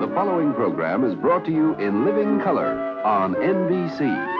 The following program is brought to you in living color on NBC.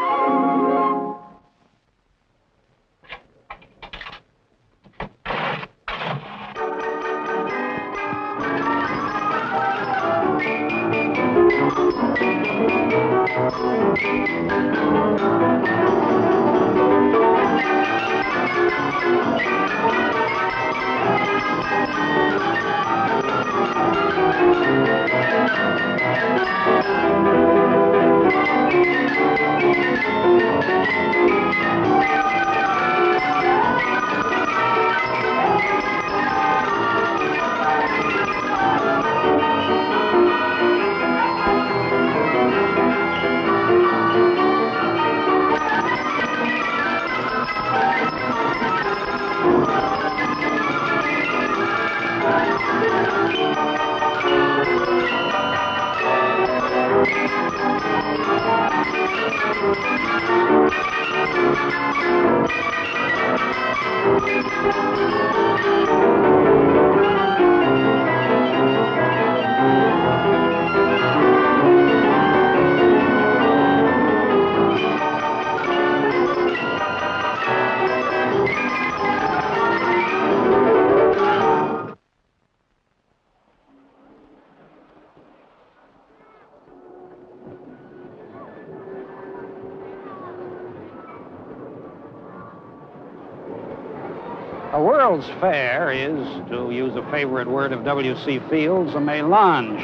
A World's Fair is, to use a favorite word of W.C. Field's, a melange.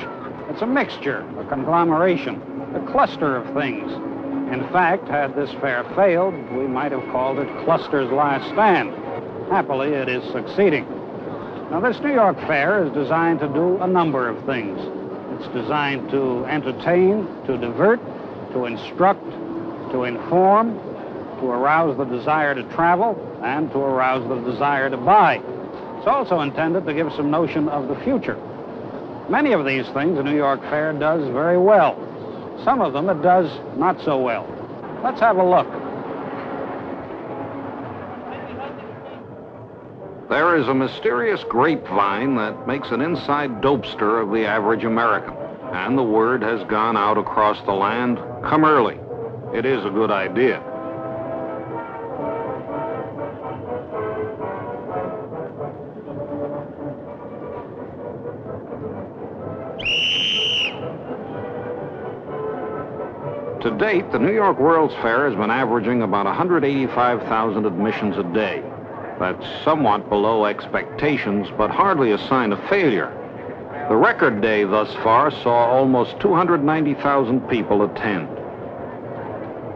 It's a mixture, a conglomeration, a cluster of things. In fact, had this fair failed, we might have called it Cluster's Last Stand. Happily, it is succeeding. Now, this New York Fair is designed to do a number of things. It's designed to entertain, to divert, to instruct, to inform, to arouse the desire to travel, and to arouse the desire to buy. It's also intended to give some notion of the future. Many of these things the New York Fair does very well. Some of them it does not so well. Let's have a look. There is a mysterious grapevine that makes an inside dopester of the average American. And the word has gone out across the land, come early. It is a good idea. To date, the New York World's Fair has been averaging about 185,000 admissions a day. That's somewhat below expectations, but hardly a sign of failure. The record day thus far saw almost 290,000 people attend.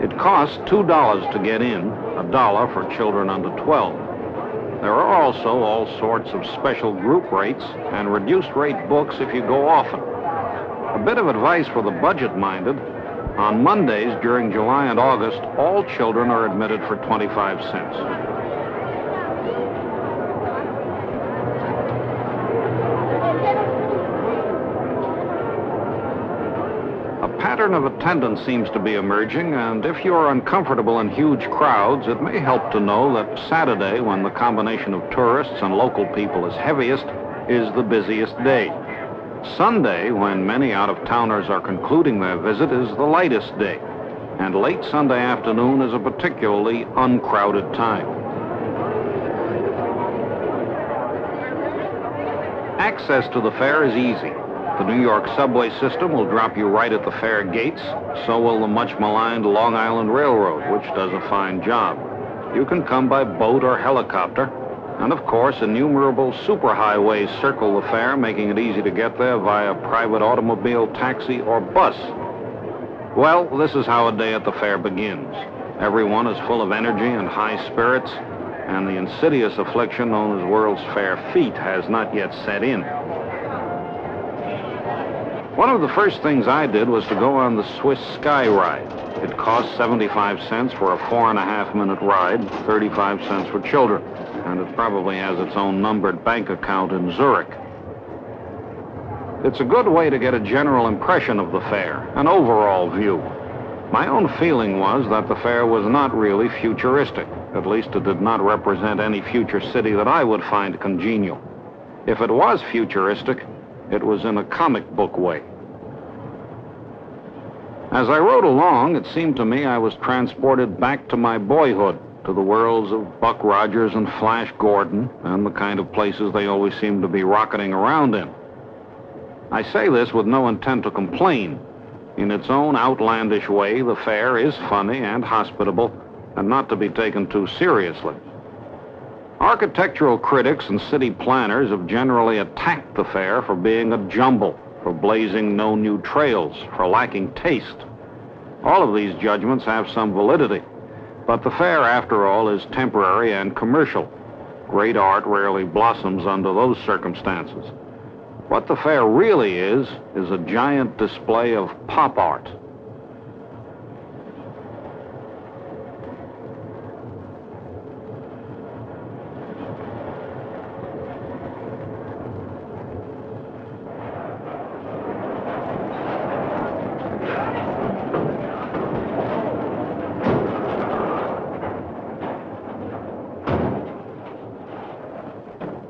It costs $2 to get in, $1 for children under 12. There are also all sorts of special group rates and reduced rate books if you go often. A bit of advice for the budget-minded: on Mondays during July and August, all children are admitted for 25 cents. A pattern of attendance seems to be emerging, and if you're uncomfortable in huge crowds, it may help to know that Saturday, when the combination of tourists and local people is heaviest, is the busiest day. Sunday, when many out-of-towners are concluding their visit, is the lightest day, and late Sunday afternoon is a particularly uncrowded time. Access to the fair is easy. The New York subway system will drop you right at the fair gates. So will the much-maligned Long Island Railroad, which does a fine job. You can come by boat or helicopter. And of course, innumerable superhighways circle the fair, making it easy to get there via private automobile, taxi, or bus. Well, this is how a day at the fair begins. Everyone is full of energy and high spirits, and the insidious affliction known as World's Fair feet has not yet set in. One of the first things I did was to go on the Swiss Sky Ride. It costs 75 cents for a 4.5-minute ride, 35 cents for children. And it probably has its own numbered bank account in Zurich. It's a good way to get a general impression of the fair, an overall view. My own feeling was that the fair was not really futuristic. At least it did not represent any future city that I would find congenial. If it was futuristic, It was in a comic book way. As I rode along, it seemed to me I was transported back to my boyhood, to the worlds of Buck Rogers and Flash Gordon, and the kind of places they always seemed to be rocketing around in. I say this with no intent to complain. In its own outlandish way, the fair is funny and hospitable, and not to be taken too seriously. Architectural critics and city planners have generally attacked the fair for being a jumble, for blazing no new trails, for lacking taste. All of these judgments have some validity, but the fair, after all, is temporary and commercial. Great art rarely blossoms under those circumstances. What the fair really is a giant display of pop art.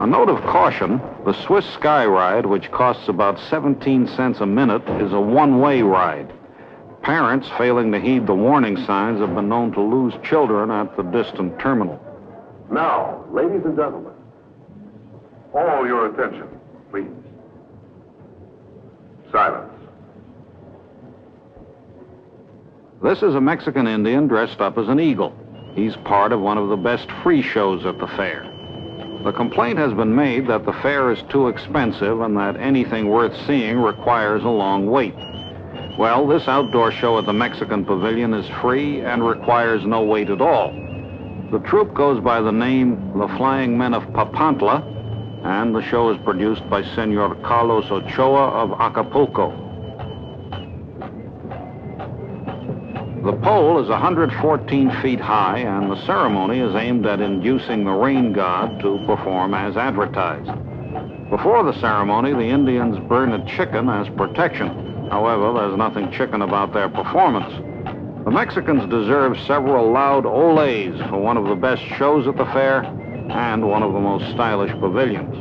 A note of caution, the Swiss Sky Ride, which costs about 17 cents a minute, is a one-way ride. Parents failing to heed the warning signs have been known to lose children at the distant terminal. Now, ladies and gentlemen, all your attention, please. Silence. This is a Mexican Indian dressed up as an eagle. He's part of one of the best free shows at the fair. The complaint has been made that the fair is too expensive and that anything worth seeing requires a long wait. Well, this outdoor show at the Mexican Pavilion is free and requires no wait at all. The troupe goes by the name The Flying Men of Papantla, and the show is produced by Senor Carlos Ochoa of Acapulco. The pole is 114 feet high, and the ceremony is aimed at inducing the rain god to perform as advertised. Before the ceremony, the Indians burn a chicken as protection. However, there's nothing chicken about their performance. The Mexicans deserve several loud oles for one of the best shows at the fair and one of the most stylish pavilions.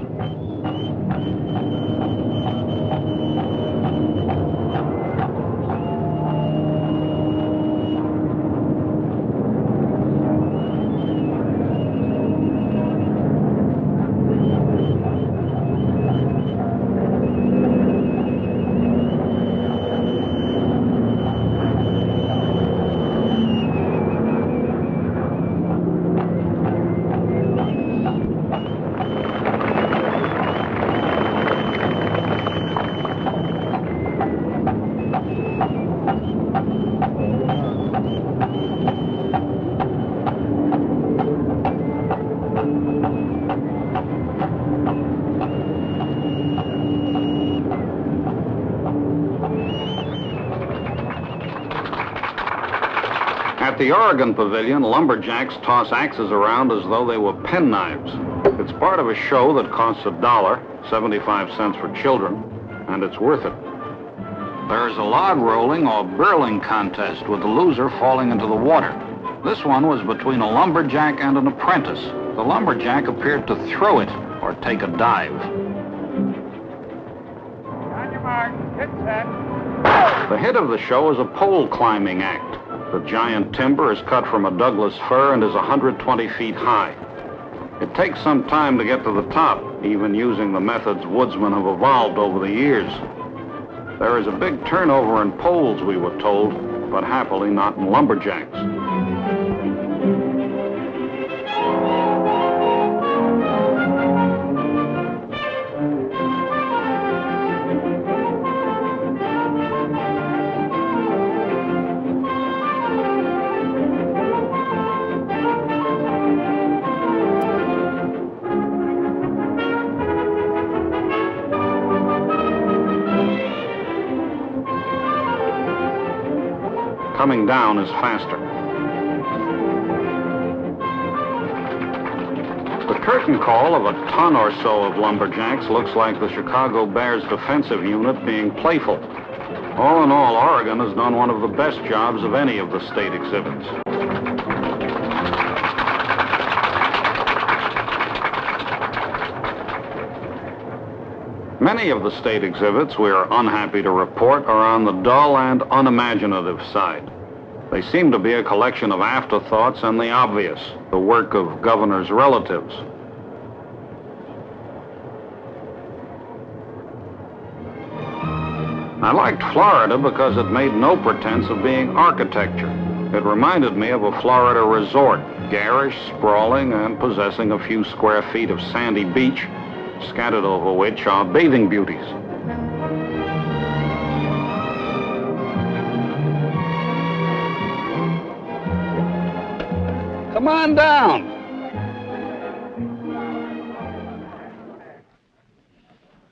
At the Oregon Pavilion, lumberjacks toss axes around as though they were penknives. It's part of a show that costs $1, 75 cents for children, and it's worth it. There's a log rolling or burling contest with the loser falling into the water. This one was between a lumberjack and an apprentice. The lumberjack appeared to throw it or take a dive. On your mark, get set. The hit of the show is a pole climbing act. The giant timber is cut from a Douglas fir and is 120 feet high. It takes some time to get to the top, even using the methods woodsmen have evolved over the years. There is a big turnover in poles, we were told, but happily not in lumberjacks. Coming down is faster. The curtain call of a ton or so of lumberjacks looks like the Chicago Bears defensive unit being playful. All in all, Oregon has done one of the best jobs of any of the state exhibits. Many of the state exhibits, we are unhappy to report, are on the dull and unimaginative side. They seem to be a collection of afterthoughts and the obvious, the work of governors' relatives. I liked Florida because it made no pretense of being architecture. It reminded me of a Florida resort, garish, sprawling, and possessing a few square feet of sandy beach, scattered over which are bathing beauties. Come on down.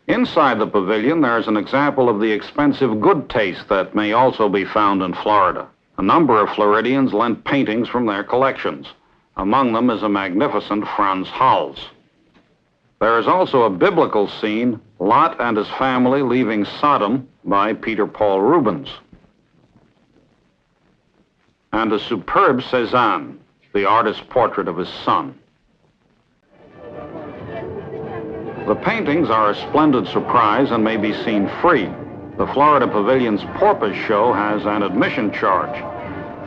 Inside the pavilion, there's an example of the expensive good taste that may also be found in Florida. A number of Floridians lent paintings from their collections. Among them is a magnificent Franz Hals. There is also a biblical scene, Lot and his family leaving Sodom, by Peter Paul Rubens. And a superb Cézanne, the artist's portrait of his son. The paintings are a splendid surprise and may be seen free. The Florida Pavilion's Porpoise Show has an admission charge.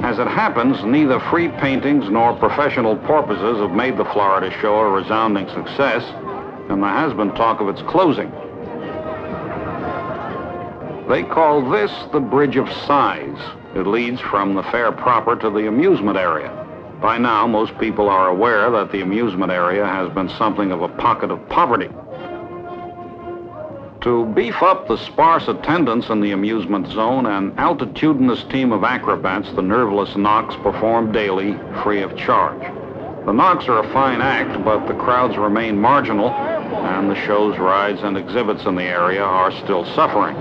As it happens, neither free paintings nor professional porpoises have made the Florida Show a resounding success, and there has been talk of its closing. They call this the Bridge of Sighs. It leads from the fair proper to the amusement area. By now, most people are aware that the amusement area has been something of a pocket of poverty. To beef up the sparse attendance in the amusement zone, an altitudinous team of acrobats, the nerveless Knocks, perform daily, free of charge. The Knocks are a fine act, but the crowds remain marginal, and the shows, rides, and exhibits in the area are still suffering.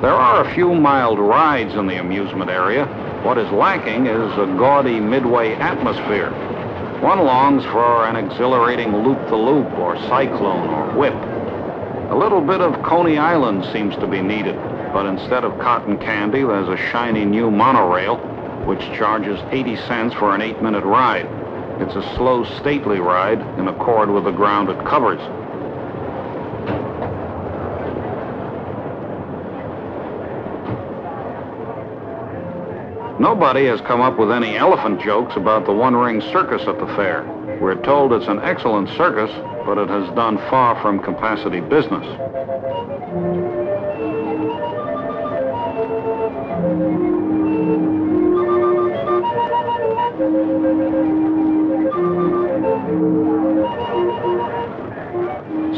There are a few mild rides in the amusement area. What is lacking is a gaudy midway atmosphere. One longs for an exhilarating loop-the-loop or cyclone or whip. A little bit of Coney Island seems to be needed, but instead of cotton candy, there's a shiny new monorail, which charges 80 cents for an 8-minute ride. It's a slow, stately ride in accord with the ground it covers. Nobody has come up with any elephant jokes about the one-ring circus at the fair. We're told it's an excellent circus, but it has done far from capacity business.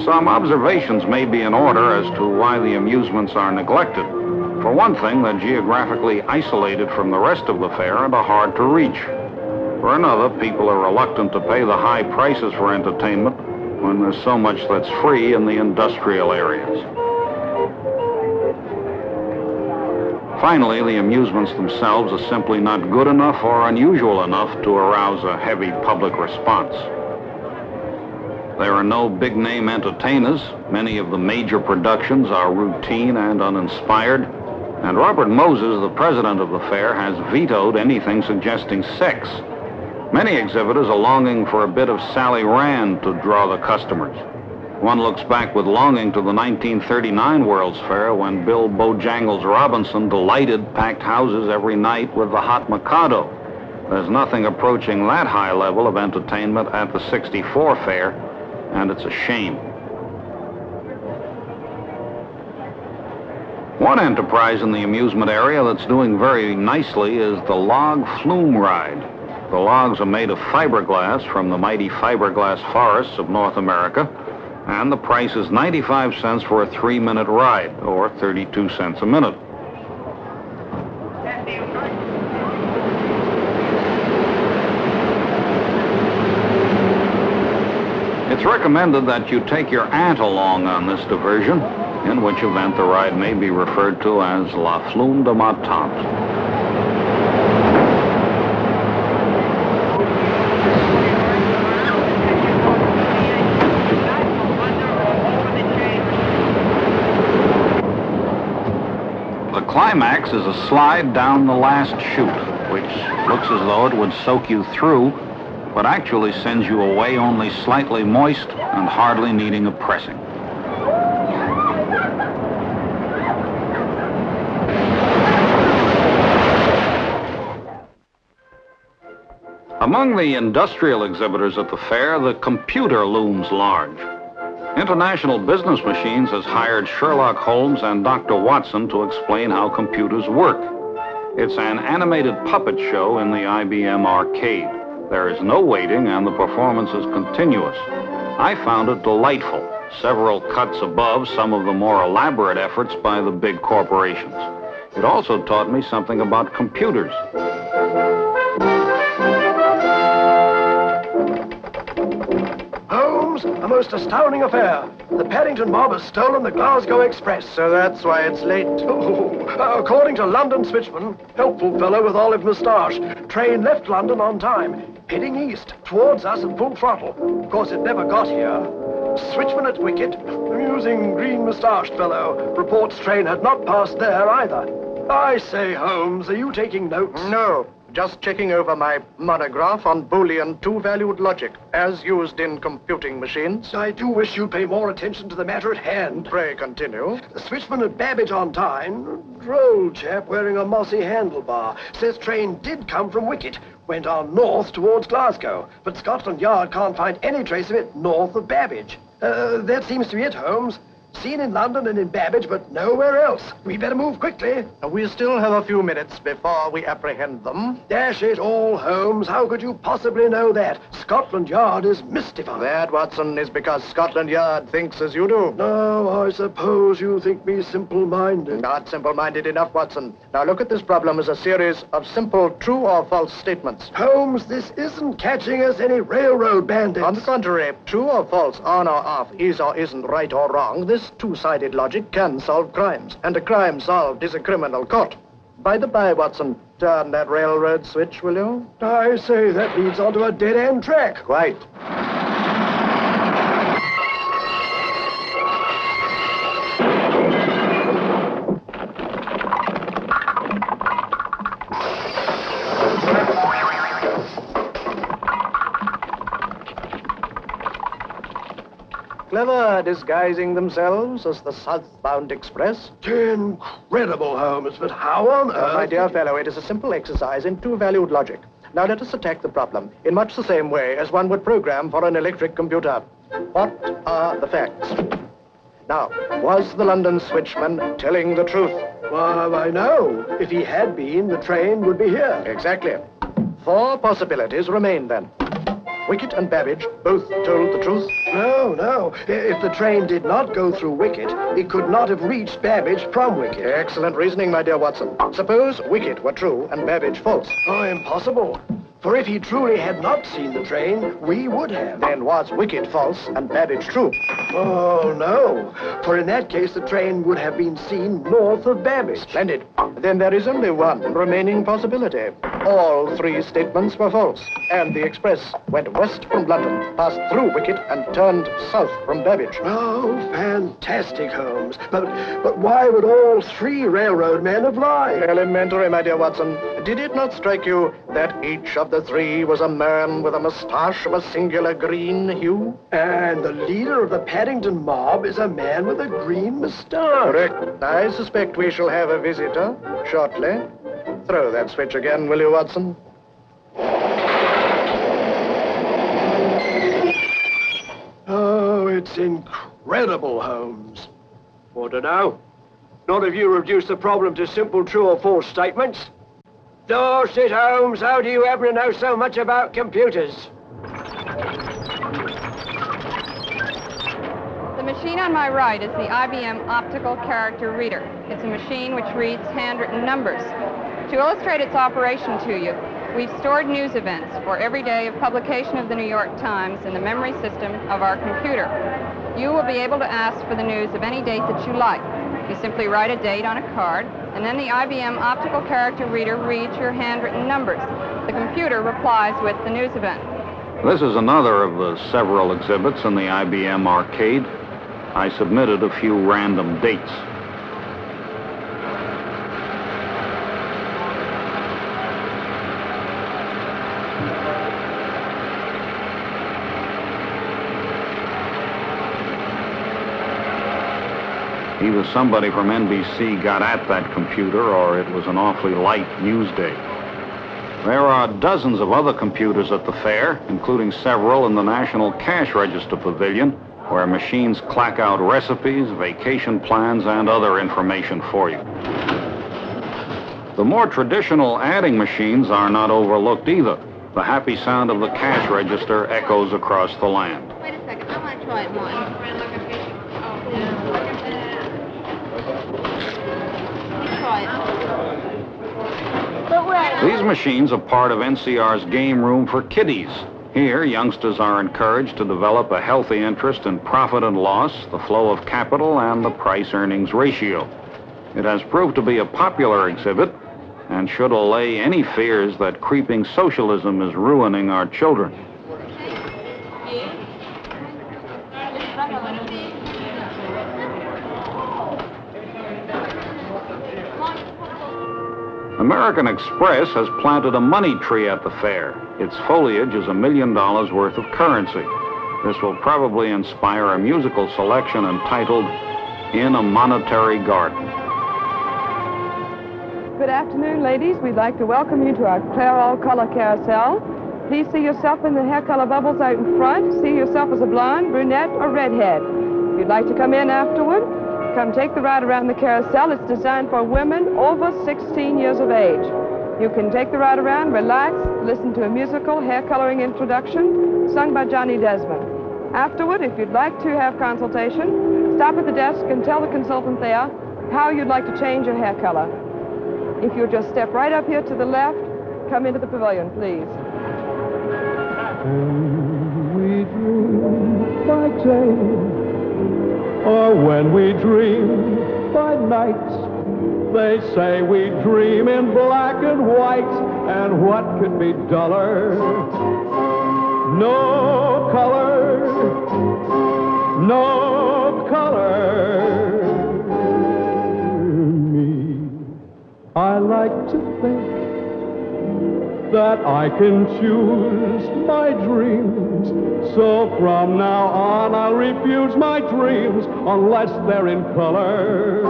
Some observations may be in order as to why the amusements are neglected. For one thing, they're geographically isolated from the rest of the fair and are hard to reach. For another, people are reluctant to pay the high prices for entertainment when there's so much that's free in the industrial areas. Finally, the amusements themselves are simply not good enough or unusual enough to arouse a heavy public response. There are no big-name entertainers. Many of the major productions are routine and uninspired. And Robert Moses, the president of the fair, has vetoed anything suggesting sex. Many exhibitors are longing for a bit of Sally Rand to draw the customers. One looks back with longing to the 1939 World's Fair when Bill Bojangles Robinson delighted packed houses every night with the Hot Mikado. There's nothing approaching that high level of entertainment at the '64 fair, and it's a shame. One enterprise in the amusement area that's doing very nicely is the log flume ride. The logs are made of fiberglass from the mighty fiberglass forests of North America, and the price is 95 cents for a 3-minute ride, or 32 cents a minute. It's recommended that you take your aunt along on this diversion. in which event the ride may be referred to as La Flume de ma Tante. The climax is a slide down the last chute, which looks as though it would soak you through, but actually sends you away only slightly moist and hardly needing a pressing. Among the industrial exhibitors at the fair, the computer looms large. International Business Machines has hired Sherlock Holmes and Dr. Watson to explain how computers work. It's an animated puppet show in the IBM arcade. There is no waiting and the performance is continuous. I found it delightful, several cuts above some of the more elaborate efforts by the big corporations. It also taught me something about computers. Holmes, a most astounding affair. The Paddington mob has stolen the Glasgow Express. So that's why it's late. According to London switchman, helpful fellow with olive moustache, train left London on time, heading east, towards us at full throttle. Of course, it never got here. Switchman at Wicket, amusing green-moustached fellow, reports train had not passed there either. I say, Holmes, are you taking notes? No, just checking over my monograph on Boolean two-valued logic, as used in computing machines. I do wish you'd pay more attention to the matter at hand. Pray continue. The switchman at Babbage on time, droll chap wearing a mossy handlebar, says train did come from Wicket, went on north towards Glasgow, but Scotland Yard can't find any trace of it north of Babbage. That seems to be it, Holmes. Seen in London and in Babbage, but nowhere else. We'd better move quickly. We still have a few minutes before we apprehend them. Dash it all, Holmes. How could you possibly know that? Scotland Yard is mystified. That, Watson, is because Scotland Yard thinks as you do. No, I suppose you think me simple-minded. Not simple-minded enough, Watson. Now look at this problem as a series of simple true or false statements. Holmes, this isn't catching us any railroad bandits. On the contrary, true or false, on or off, is or isn't right or wrong, this two-sided logic can solve crimes, and a crime solved is a criminal caught. By the by, Watson, turn that railroad switch, will you? I say, that leads onto a dead-end track. Quite. Clever, disguising themselves as the southbound express. Incredible, Holmes, but how on earth... My dear fellow, it is a simple exercise in two-valued logic. Now let us attack the problem in much the same way as one would program for an electric computer. What are the facts? Now, was the London switchman telling the truth? Well, I know. If he had been, the train would be here. Exactly. 4 possibilities remain then. Wicket and Babbage both told the truth? No. If the train did not go through Wicket, it could not have reached Babbage from Wicket. Excellent reasoning, my dear Watson. Suppose Wicket were true and Babbage false. Oh, impossible. For if he truly had not seen the train, we would have. Then was Wicket false and Babbage true? Oh, no. For in that case, the train would have been seen north of Babbage. Splendid. Then there is only one remaining possibility. All 3 statements were false, and the express went west from London, passed through Wicket, and turned south from Babbage. Oh, fantastic, Holmes. But why would all 3 railroad men have lied? Elementary, my dear Watson. Did it not strike you that each of the 3 was a man with a moustache of a singular green hue? And the leader of the Paddington mob is a man with a green moustache. Correct. I suspect we shall have a visitor shortly. Throw that switch again, will you, Watson? Oh, it's incredible, Holmes. What to know? None of you reduce the problem to simple true or false statements. Dorset, Holmes, how do you ever know so much about computers? The machine on my right is the IBM Optical Character Reader. It's a machine which reads handwritten numbers. To illustrate its operation to you, we've stored news events for every day of publication of the New York Times in the memory system of our computer. You will be able to ask for the news of any date that you like. You simply write a date on a card, and then the IBM optical character reader reads your handwritten numbers. The computer replies with the news event. This is another of the several exhibits in the IBM arcade. I submitted a few random dates. Either somebody from NBC got at that computer, or it was an awfully light news day. There are dozens of other computers at the fair, including several in the National Cash Register Pavilion, where machines clack out recipes, vacation plans, and other information for you. The more traditional adding machines are not overlooked either. The happy sound of the cash register echoes across the land. Wait a second, I want to try one. These machines are part of NCR's Game Room for Kiddies. Here, youngsters are encouraged to develop a healthy interest in profit and loss, the flow of capital, and the price-earnings ratio. It has proved to be a popular exhibit and should allay any fears that creeping socialism is ruining our children. American Express has planted a money tree at the fair. Its foliage is $1 million worth of currency. This will probably inspire a musical selection entitled In a Monetary Garden. Good afternoon, ladies. We'd like to welcome you to our Clairol Color Carousel. Please see yourself in the hair color bubbles out in front. See yourself as a blonde, brunette, or redhead. If you'd like to come in afterward, come take the ride around the carousel. It's designed for women over 16 years of age. You can take the ride around, relax, listen to a musical hair coloring introduction sung by Johnny Desmond. Afterward, if you'd like to have consultation, stop at the desk and tell the consultant there how you'd like to change your hair color. If you'll just step right up here to the left, come into the pavilion, please. We dream by day, or when we dream by night. They say we dream in black and white, and what could be duller? No color, no color. Me, I like to think that I can choose my dreams. So from now on, I'll refuse my dreams unless they're in color.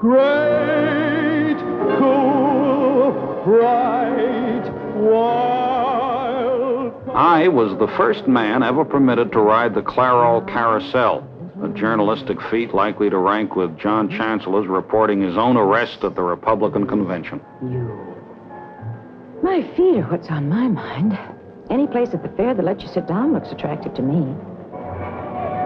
Great, cool, bright, wild. I was the first man ever permitted to ride the Clairol Carousel, a journalistic feat likely to rank with John Chancellor's reporting his own arrest at the Republican convention. My feet are what's on my mind. Any place at the fair that lets you sit down looks attractive to me.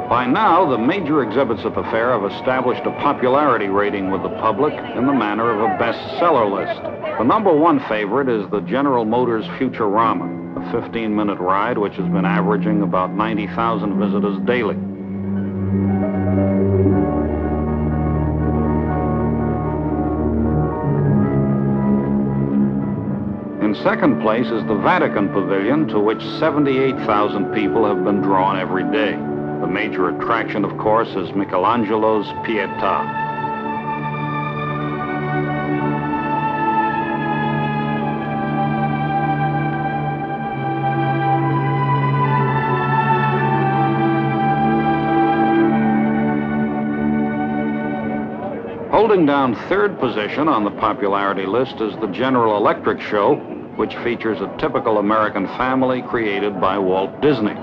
By now, the major exhibits at the fair have established a popularity rating with the public in the manner of a bestseller list. The #1 favorite is the General Motors Futurama, a 15-minute ride which has been averaging about 90,000 visitors daily. In second place is the Vatican Pavilion, to which 78,000 people have been drawn every day. The major attraction, of course, is Michelangelo's Pietà. Holding down third position on the popularity list is the General Electric Show, which features a typical American family created by Walt Disney.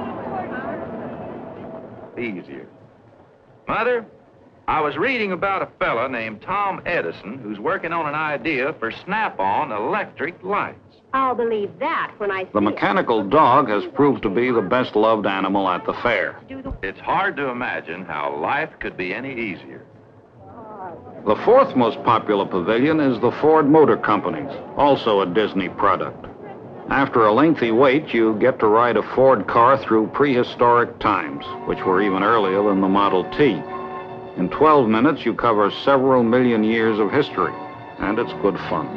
Easier. Mother, I was reading about a fella named Tom Edison who's working on an idea for snap-on electric lights. I'll believe that when I see The mechanical dog has proved to be the best-loved animal at the fair. It's hard to imagine how life could be any easier. The fourth most popular pavilion is the Ford Motor Company's, also a Disney product. After a lengthy wait, you get to ride a Ford car through prehistoric times, which were even earlier than the Model T. In 12 minutes, you cover several million years of history, and it's good fun.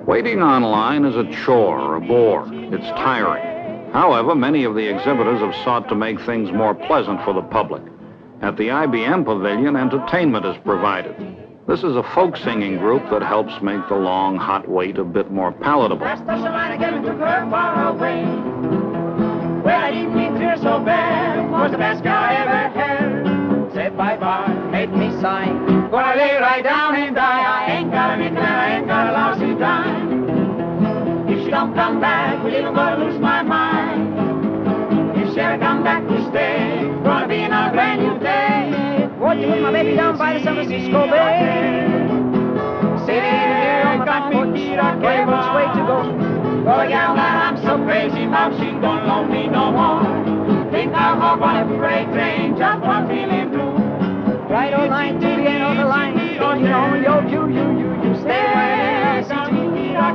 Waiting online is a chore or a bore. It's tiring. However, many of the exhibitors have sought to make things more pleasant for the public. At the IBM Pavilion, entertainment is provided. This is a folk singing group that helps make the long, hot wait a bit more palatable. Where I didn't mean to so bad, was the best guy I ever had. Said bye-bye, made me sigh. Gonna lay right down and die. I ain't got a nickel, I ain't got a lousy dime. If she don't come back, we're even gonna lose my mind. If she ever come back to stay, gonna be another brand new day. Walking with my baby down by the San Francisco Bay. Sitting here on my back porch, wondering which way to go. Oh, yeah, man, I'm so crazy, Mom, she don't love me no more. Think I'll hop on a freight train, just one feeling blue. Right on line to the end of the line, thinking on you stay where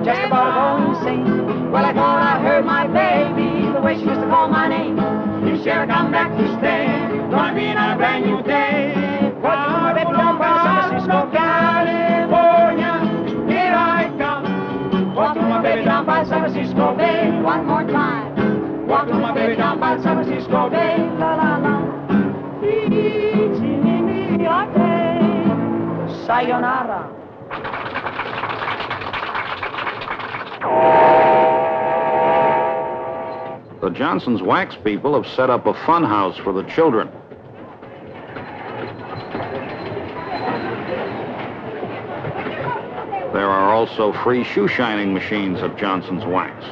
just about going insane. Well, I thought I heard my baby, the way she used to call my name. If she ever come back to stay, gonna be another brand new day. Walking my baby down by San Francisco, California, here I come. Walking my baby down by San Francisco Bay, one more time. Walking my baby down by San Francisco Bay, la la la. Sayonara. The Johnson's Wax people have set up a fun house for the children. There are also free shoe shining machines at Johnson's Wax.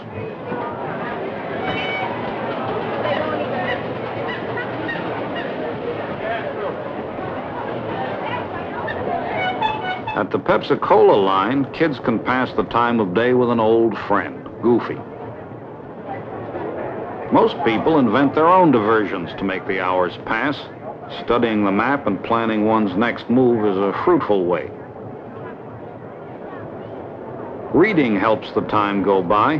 At the Pepsi-Cola line, kids can pass the time of day with an old friend, Goofy. Most people invent their own diversions to make the hours pass. Studying the map and planning one's next move is a fruitful way. Reading helps the time go by.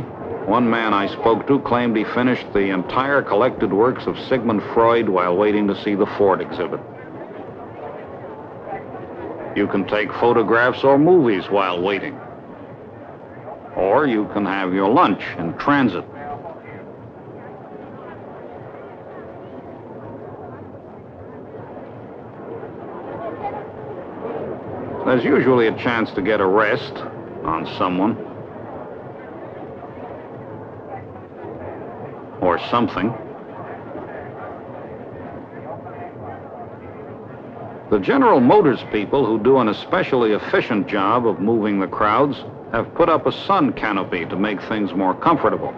One man I spoke to claimed he finished the entire collected works of Sigmund Freud while waiting to see the Ford exhibit. You can take photographs or movies while waiting. Or you can have your lunch in transit. There's usually a chance to get a rest on someone or something. The General Motors people, who do an especially efficient job of moving the crowds, have put up a sun canopy to make things more comfortable.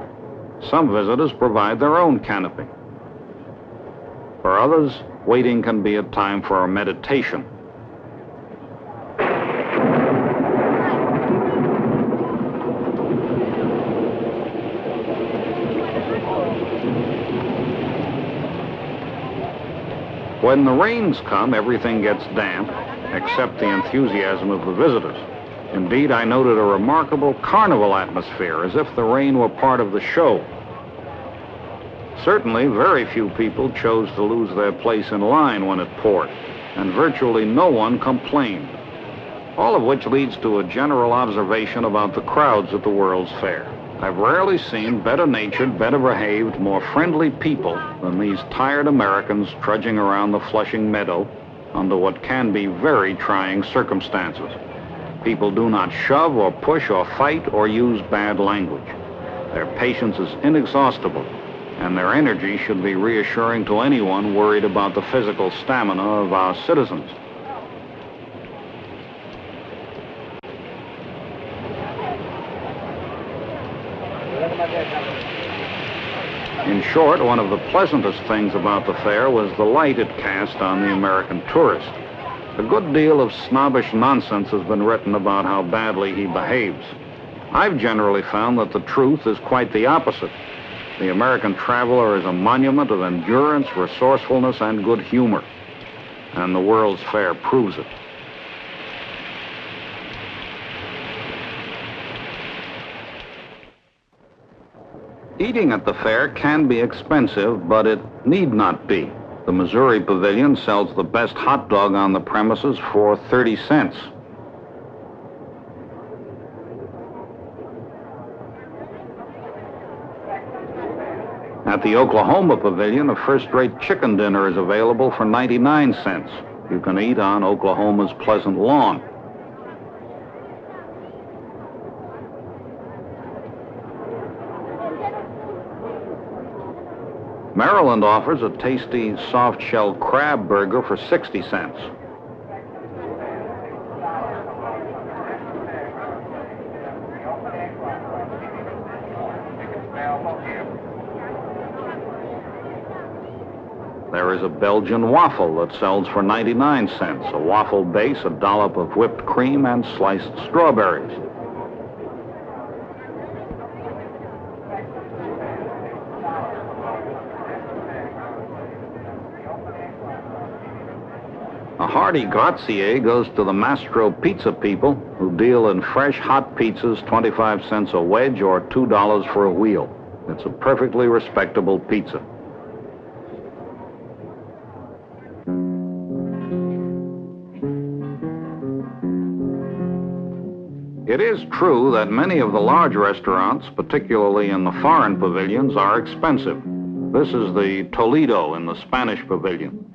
Some visitors provide their own canopy. For others, waiting can be a time for meditation. When the rains come, everything gets damp, except the enthusiasm of the visitors. Indeed, I noted a remarkable carnival atmosphere, as if the rain were part of the show. Certainly, very few people chose to lose their place in line when it poured, and virtually no one complained. All of which leads to a general observation about the crowds at the World's Fair. I've rarely seen better-natured, better-behaved, more friendly people than these tired Americans trudging around the Flushing Meadow under what can be very trying circumstances. People do not shove or push or fight or use bad language. Their patience is inexhaustible, and their energy should be reassuring to anyone worried about the physical stamina of our citizens. In short, one of the pleasantest things about the fair was the light it cast on the American tourist. A good deal of snobbish nonsense has been written about how badly he behaves. I've generally found that the truth is quite the opposite. The American traveler is a monument of endurance, resourcefulness, and good humor. And the World's Fair proves it. Eating at the fair can be expensive, but it need not be. The Missouri Pavilion sells the best hot dog on the premises for 30 cents. At the Oklahoma Pavilion, a first-rate chicken dinner is available for 99 cents. You can eat on Oklahoma's pleasant lawn. Maryland offers a tasty soft-shell crab burger for 60 cents. There is a Belgian waffle that sells for 99 cents. A waffle base, a dollop of whipped cream, and sliced strawberries. A hearty grazie goes to the Mastro Pizza people, who deal in fresh, hot pizzas, 25 cents a wedge or $2 for a wheel. It's a perfectly respectable pizza. It is true that many of the large restaurants, particularly in the foreign pavilions, are expensive. This is the Toledo in the Spanish pavilion.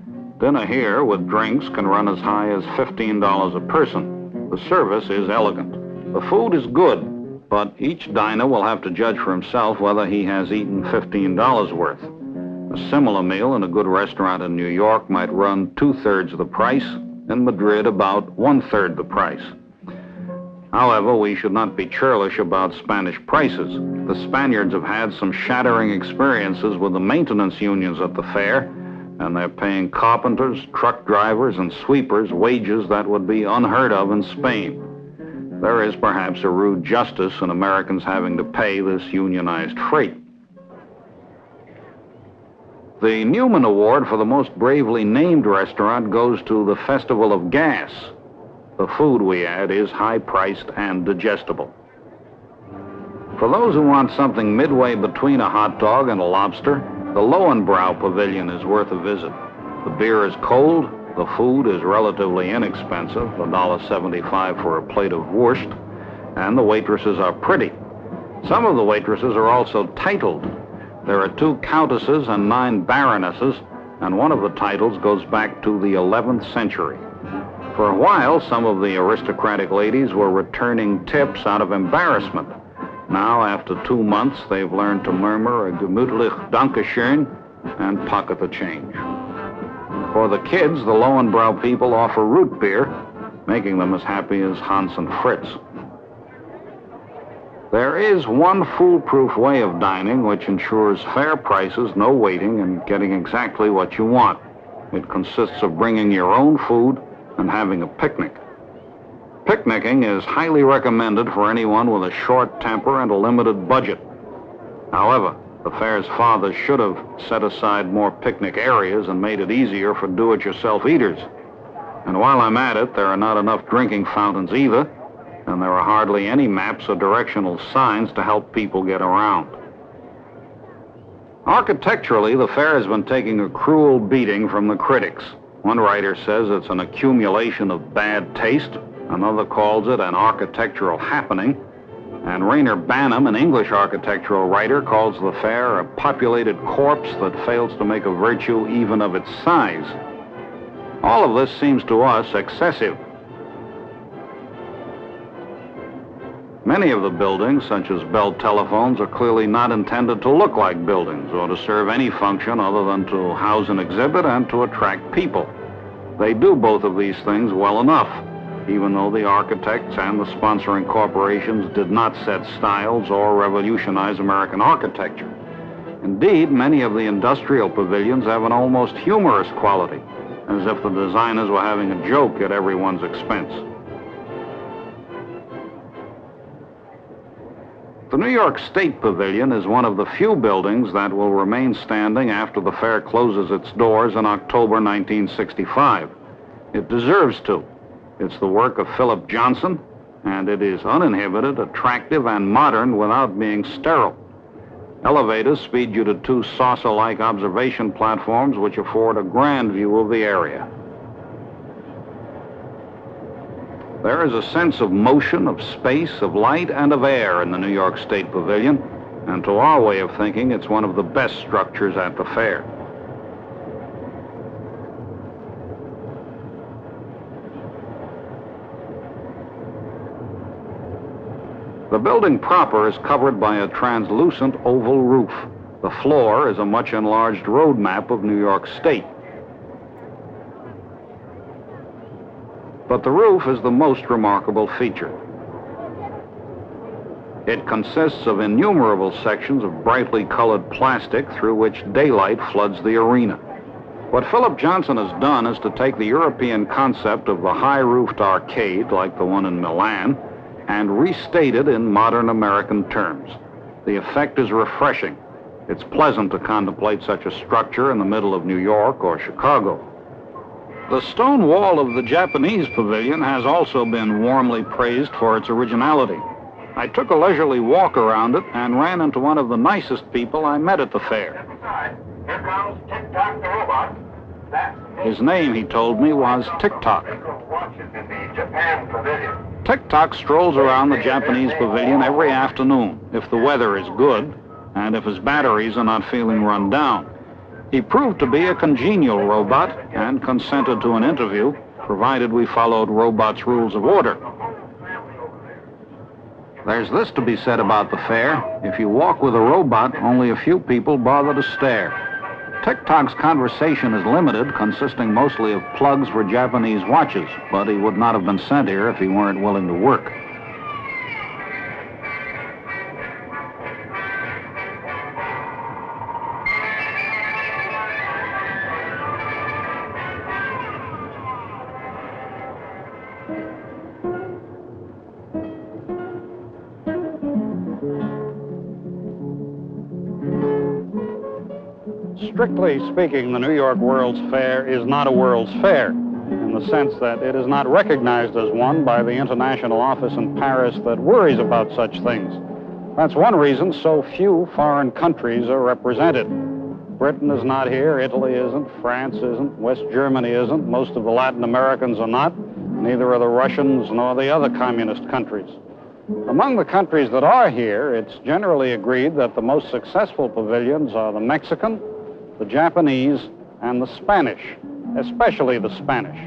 Dinner here with drinks can run as high as $15 a person. The service is elegant. The food is good, but each diner will have to judge for himself whether he has eaten $15 worth. A similar meal in a good restaurant in New York might run 2/3 the price, in Madrid about 1/3 the price. However, we should not be churlish about Spanish prices. The Spaniards have had some shattering experiences with the maintenance unions at the fair, and they're paying carpenters, truck drivers, and sweepers wages that would be unheard of in Spain. There is perhaps a rude justice in Americans having to pay this unionized freight. The Newman Award for the most bravely named restaurant goes to the Festival of Gas. The food, we add, is high-priced and digestible. For those who want something midway between a hot dog and a lobster, the Lowenbrow Pavilion is worth a visit. The beer is cold, the food is relatively inexpensive, $1.75 for a plate of wurst, and the waitresses are pretty. Some of the waitresses are also titled. There are 2 countesses and 9 baronesses, and one of the titles goes back to the 11th century. For a while, some of the aristocratic ladies were returning tips out of embarrassment. Now, after 2 months, they've learned to murmur a gemütlich Dankeschön and pocket the change. For the kids, the Lowenbrow people offer root beer, making them as happy as Hans and Fritz. There is one foolproof way of dining which ensures fair prices, no waiting, and getting exactly what you want. It consists of bringing your own food and having a picnic. Picnicking is highly recommended for anyone with a short temper and a limited budget. However, the fair's fathers should have set aside more picnic areas and made it easier for do-it-yourself eaters. And while I'm at it, there are not enough drinking fountains either, and there are hardly any maps or directional signs to help people get around. Architecturally, the fair has been taking a cruel beating from the critics. One writer says it's an accumulation of bad taste. Another calls it an architectural happening. And Rayner Banham, an English architectural writer, calls the fair a populated corpse that fails to make a virtue even of its size. All of this seems to us excessive. Many of the buildings, such as Bell telephones, are clearly not intended to look like buildings or to serve any function other than to house an exhibit and to attract people. They do both of these things well enough, even though the architects and the sponsoring corporations did not set styles or revolutionize American architecture. Indeed, many of the industrial pavilions have an almost humorous quality, as if the designers were having a joke at everyone's expense. The New York State Pavilion is one of the few buildings that will remain standing after the fair closes its doors in October 1965. It deserves to. It's the work of Philip Johnson, and it is uninhibited, attractive, and modern without being sterile. Elevators speed you to two saucer-like observation platforms which afford a grand view of the area. There is a sense of motion, of space, of light, and of air in the New York State Pavilion, and to our way of thinking, it's one of the best structures at the fair. The building proper is covered by a translucent oval roof. The floor is a much enlarged road map of New York State. But the roof is the most remarkable feature. It consists of innumerable sections of brightly colored plastic through which daylight floods the arena. What Philip Johnson has done is to take the European concept of the high-roofed arcade, like the one in Milan, and restate it in modern American terms. The effect is refreshing. It's pleasant to contemplate such a structure in the middle of New York or Chicago. The stone wall of the Japanese pavilion has also been warmly praised for its originality. I took a leisurely walk around it and ran into one of the nicest people I met at the fair. Here comes Tic-Tac the robot. His name, he told me, was Tic-Tac. Japan Pavilion. Tic-Tac strolls around the Japanese pavilion every afternoon, if the weather is good, and if his batteries are not feeling run down. He proved to be a congenial robot and consented to an interview, provided we followed robots' rules of order. There's this to be said about the fair. If you walk with a robot, only a few people bother to stare. Tic-Tac's conversation is limited, consisting mostly of plugs for Japanese watches, but he would not have been sent here if he weren't willing to work. Strictly speaking, the New York World's Fair is not a World's Fair, in the sense that it is not recognized as one by the international office in Paris that worries about such things. That's one reason so few foreign countries are represented. Britain is not here, Italy isn't, France isn't, West Germany isn't, most of the Latin Americans are not, neither are the Russians nor the other communist countries. Among the countries that are here, it's generally agreed that the most successful pavilions are the Mexican, the Japanese, and the Spanish, especially the Spanish.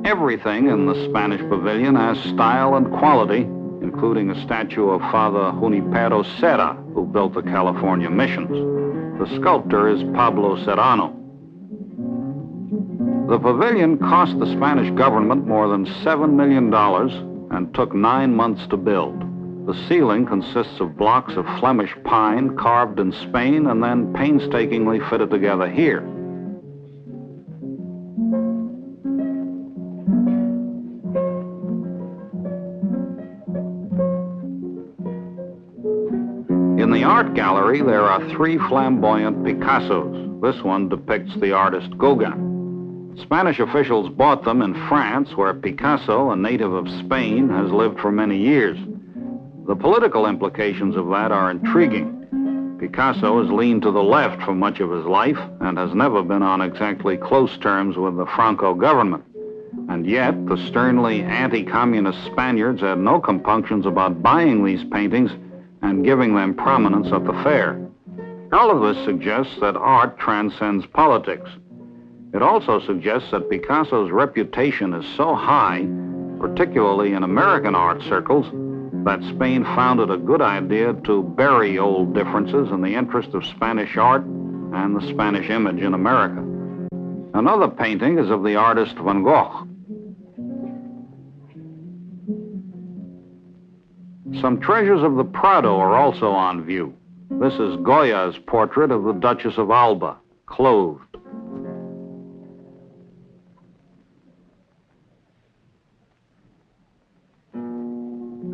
Everything in the Spanish pavilion has style and quality, including a statue of Father Junipero Serra, who built the California missions. The sculptor is Pablo Serrano. The pavilion cost the Spanish government more than $7 million and took 9 months to build. The ceiling consists of blocks of Flemish pine carved in Spain and then painstakingly fitted together here. In the art gallery, there are 3 flamboyant Picassos. This one depicts the artist Gauguin. Spanish officials bought them in France, where Picasso, a native of Spain, has lived for many years. The political implications of that are intriguing. Picasso has leaned to the left for much of his life and has never been on exactly close terms with the Franco government. And yet, the sternly anti-communist Spaniards had no compunctions about buying these paintings and giving them prominence at the fair. All of this suggests that art transcends politics. It also suggests that Picasso's reputation is so high, particularly in American art circles, that Spain found it a good idea to bury old differences in the interest of Spanish art and the Spanish image in America. Another painting is of the artist Van Gogh. Some treasures of the Prado are also on view. This is Goya's portrait of the Duchess of Alba, clothed.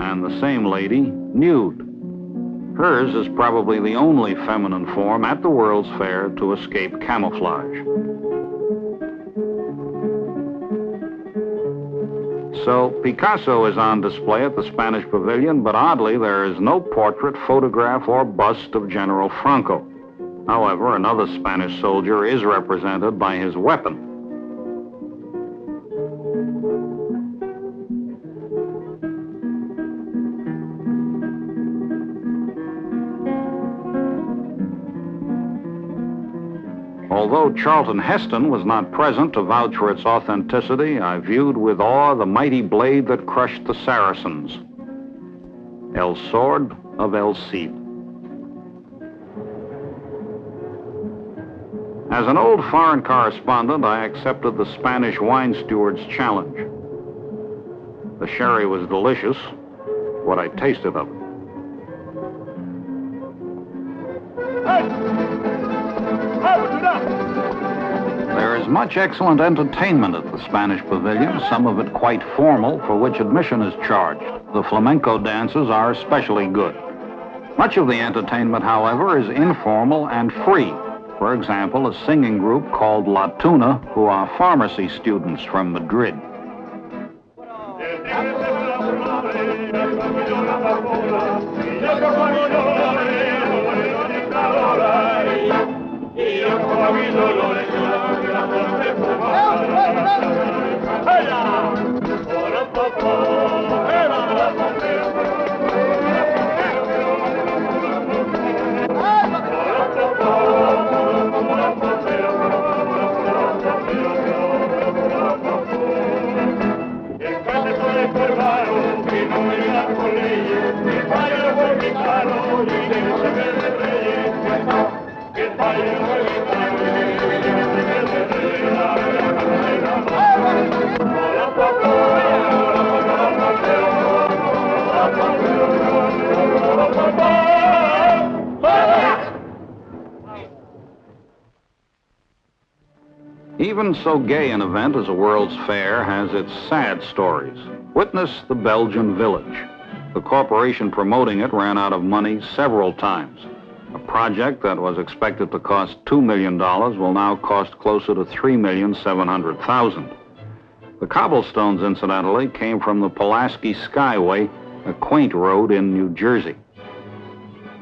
and the same lady nude. Hers is probably the only feminine form at the World's Fair to escape camouflage. So Picasso is on display at the Spanish Pavilion, but oddly there is no portrait, photograph, or bust of General Franco. However, another Spanish soldier is represented by his weapon. Although Charlton Heston was not present to vouch for its authenticity, I viewed with awe the mighty blade that crushed the Saracens. El Sword of El Cid. As an old foreign correspondent, I accepted the Spanish wine steward's challenge. The sherry was delicious, what I tasted of it. There is much excellent entertainment at the Spanish Pavilion, some of it quite formal, for which admission is charged. The flamenco dances are especially good. Much of the entertainment, however, is informal and free. For example, a singing group called La Tuna, who are pharmacy students from Madrid. Even so gay an event as a World's Fair has its sad stories. Witness the Belgian Village. The corporation promoting it ran out of money several times. A project that was expected to cost $2 million will now cost closer to $3,700,000. The cobblestones, incidentally, came from the Pulaski Skyway, a quaint road in New Jersey.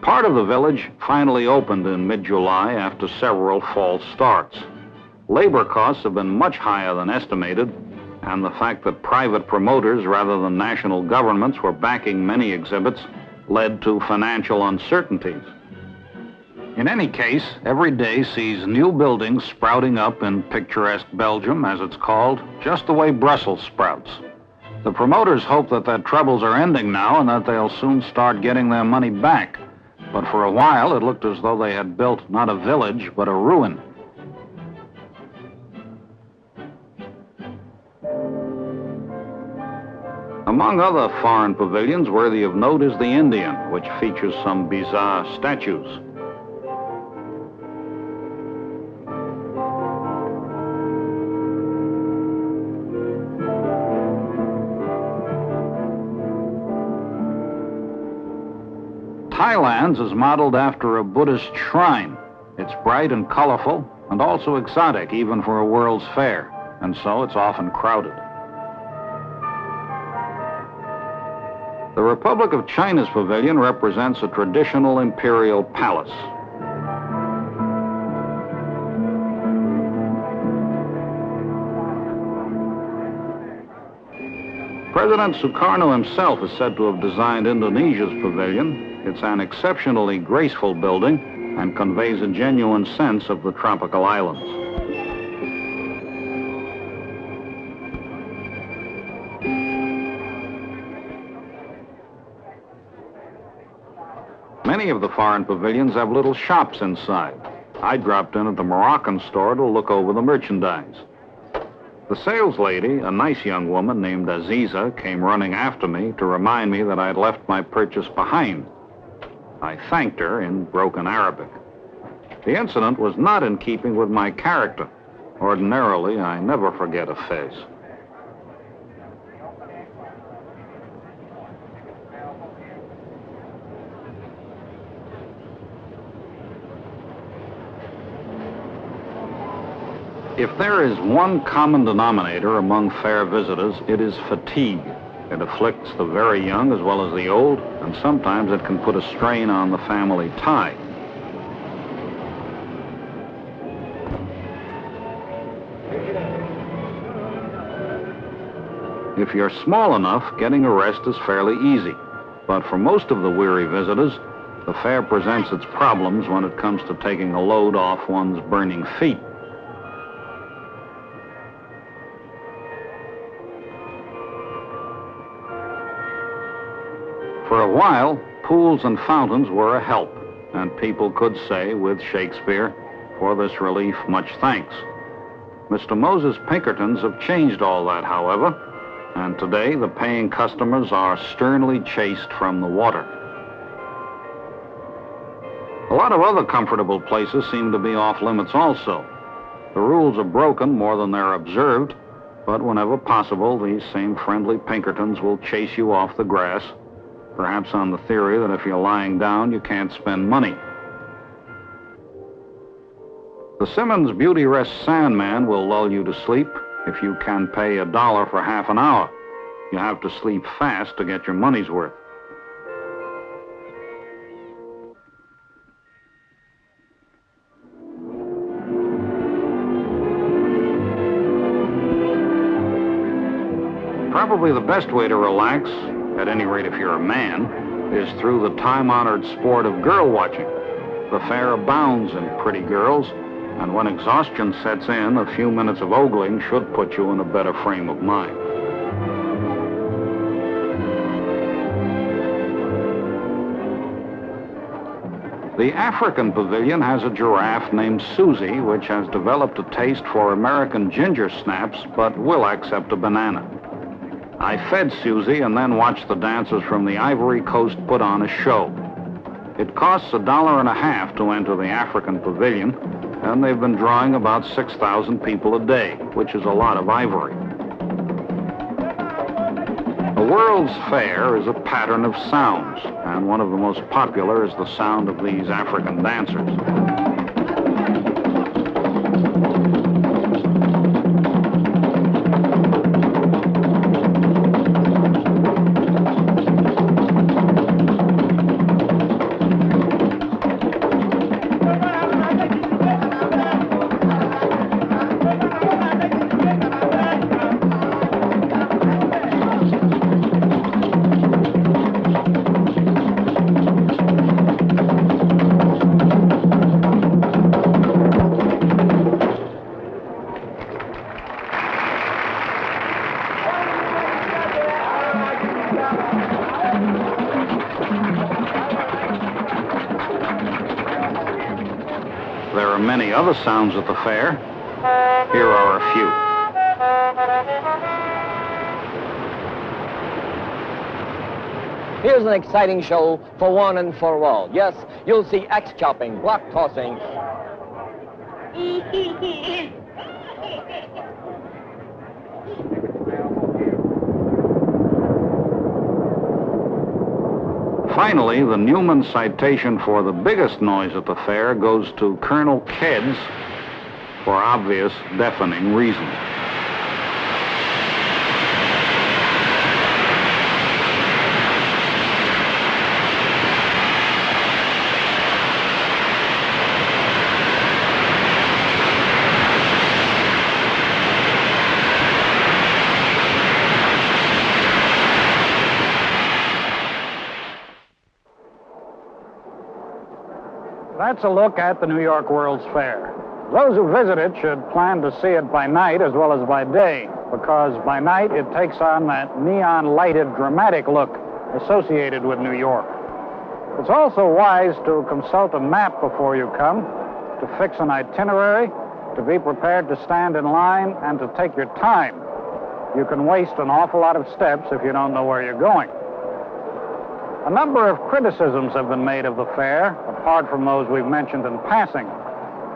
Part of the village finally opened in mid-July after several false starts. Labor costs have been much higher than estimated, and the fact that private promoters rather than national governments were backing many exhibits led to financial uncertainties. In any case, every day sees new buildings sprouting up in picturesque Belgium, as it's called, just the way Brussels sprouts. The promoters hope that their troubles are ending now and that they'll soon start getting their money back. But for a while, it looked as though they had built not a village, but a ruin. Among other foreign pavilions worthy of note is the Indian, which features some bizarre statues. Thailand's is modeled after a Buddhist shrine. It's bright and colorful, and also exotic, even for a World's Fair, and so it's often crowded. The Republic of China's pavilion represents a traditional imperial palace. President Sukarno himself is said to have designed Indonesia's pavilion. It's an exceptionally graceful building and conveys a genuine sense of the tropical islands. Many of the foreign pavilions have little shops inside. I dropped in at the Moroccan store to look over the merchandise. The sales lady, a nice young woman named Aziza, came running after me to remind me that I'd left my purchase behind. I thanked her in broken Arabic. The incident was not in keeping with my character. Ordinarily, I never forget a face. If there is one common denominator among fair visitors, it is fatigue. It afflicts the very young as well as the old, and sometimes it can put a strain on the family tie. If you're small enough, getting a rest is fairly easy. But for most of the weary visitors, the fair presents its problems when it comes to taking a load off one's burning feet. For a while, pools and fountains were a help, and people could say, with Shakespeare, "For this relief, much thanks." Mr. Moses Pinkertons have changed all that, however, and today the paying customers are sternly chased from the water. A lot of other comfortable places seem to be off limits also. The rules are broken more than they're observed, but whenever possible, these same friendly Pinkertons will chase you off the grass, perhaps on the theory that if you're lying down, you can't spend money. The Simmons Beauty Rest Sandman will lull you to sleep if you can pay $1 for half an hour. You have to sleep fast to get your money's worth. Probably the best way to relax, at any rate if you're a man, is through the time-honored sport of girl watching. The fair abounds in pretty girls, and when exhaustion sets in, a few minutes of ogling should put you in a better frame of mind. The African Pavilion has a giraffe named Susie, which has developed a taste for American ginger snaps, but will accept a banana. I fed Susie and then watched the dancers from the Ivory Coast put on a show. It costs $1.50 to enter the African Pavilion, and they've been drawing about 6,000 people a day, which is a lot of ivory. The World's Fair is a pattern of sounds, and one of the most popular is the sound of these African dancers. There are many other sounds at the fair. Here are a few. Here's an exciting show for one and for all. Yes, you'll see axe chopping, block tossing. Finally, the Newman citation for the biggest noise at the fair goes to Colonel Keds for obvious, deafening reasons. That's a look at the New York World's Fair. Those who visit it should plan to see it by night as well as by day, because by night it takes on that neon-lighted, dramatic look associated with New York. It's also wise to consult a map before you come, to fix an itinerary, to be prepared to stand in line, and to take your time. You can waste an awful lot of steps if you don't know where you're going. A number of criticisms have been made of the fair, apart from those we've mentioned in passing.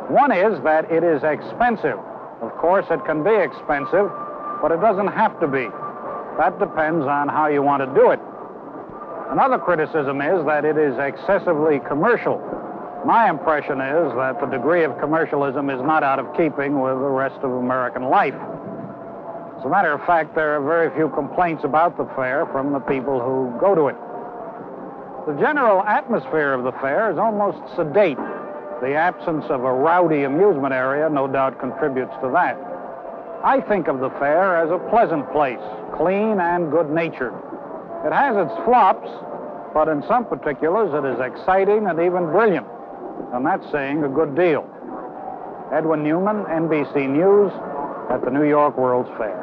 One is that it is expensive. Of course, it can be expensive, but it doesn't have to be. That depends on how you want to do it. Another criticism is that it is excessively commercial. My impression is that the degree of commercialism is not out of keeping with the rest of American life. As a matter of fact, there are very few complaints about the fair from the people who go to it. The general atmosphere of the fair is almost sedate. The absence of a rowdy amusement area no doubt contributes to that. I think of the fair as a pleasant place, clean and good-natured. It has its flops, but in some particulars it is exciting and even brilliant, and that's saying a good deal. Edwin Newman, NBC News, at the New York World's Fair.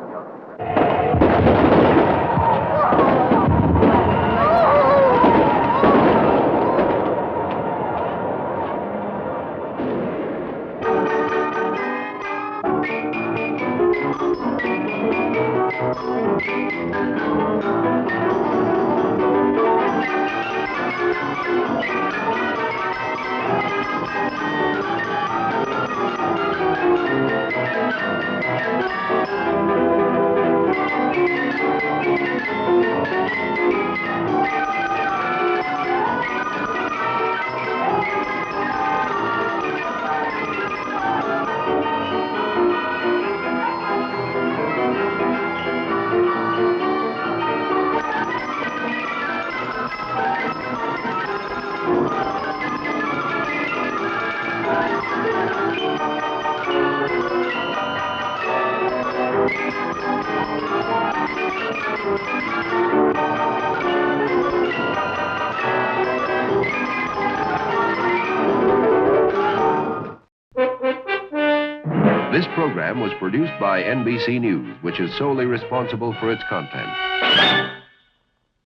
This program was produced by NBC News, which is solely responsible for its content.